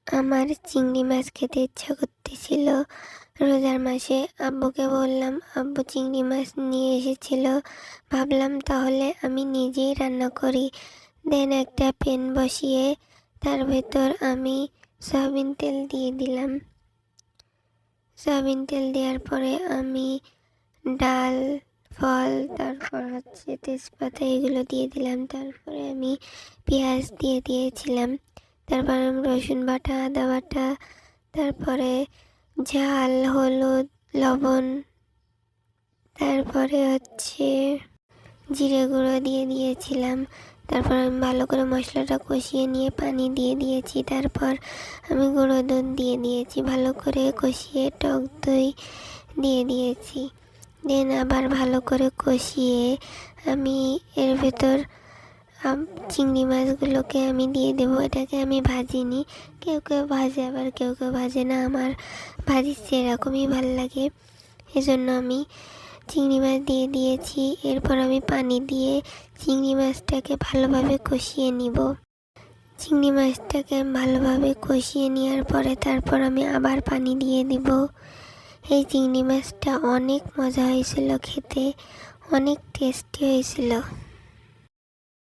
আমার চিংড়ি মাছ খেতে ইচ্ছা করতেছিল। রোজার মাসে আব্বুকে বললাম, আব্বু চিংড়ি মাছ নিয়ে এসেছিল। ভাবলাম তাহলে আমি নিজেই রান্না করি। দেন একটা প্যান বসিয়ে তার ভেতর আমি সয়াবিন তেল দিয়ে দিলাম। সয়াবিন তেল দেওয়ার পরে আমি ডাল, ফল, তারপর তেজপাতা এগুলো দিয়ে দিলাম। তারপরে আমি পেঁয়াজ দিয়ে দিয়েছিলাম। তারপর আমি রসুন বাটা, আদা বাটা, তারপরে ঝাল, হলুদ, লবণ, তারপরে জিরে গুঁড়ো দিয়ে দিয়েছিলাম। তারপর আমি ভালো করে মশলাটা কষিয়ে নিয়ে পানি দিয়ে দিয়েছি। তারপর আমি গুঁড়ো দুধ দিয়ে দিয়েছি, ভালো করে কষিয়ে টক দই দিয়ে দিয়েছি। দেন আবার ভালো করে কষিয়ে আমি এর ভেতর চিংড়ি মাছগুলোকে আমি দিয়ে দেবো। এটাকে আমি ভাজিনি, কেউ কেউ ভাজে আবার কেউ কেউ ভাজে না। আমার ভাজি সেরকমই ভালো লাগে, এজন্য আমি চিংড়ি মাছ দিয়ে দিয়েছি। এরপর আমি পানি দিয়ে চিংড়ি মাছটাকে ভালোভাবে কষিয়ে নিব। চিংড়ি মাছটাকে ভালোভাবে কষিয়ে নেওয়ার পরে তারপর আমি আবার পানি দিয়ে দিব। এই চিংড়ি মাছটা অনেক মজা হয়েছিল খেতে, অনেক টেস্টি হয়েছিল।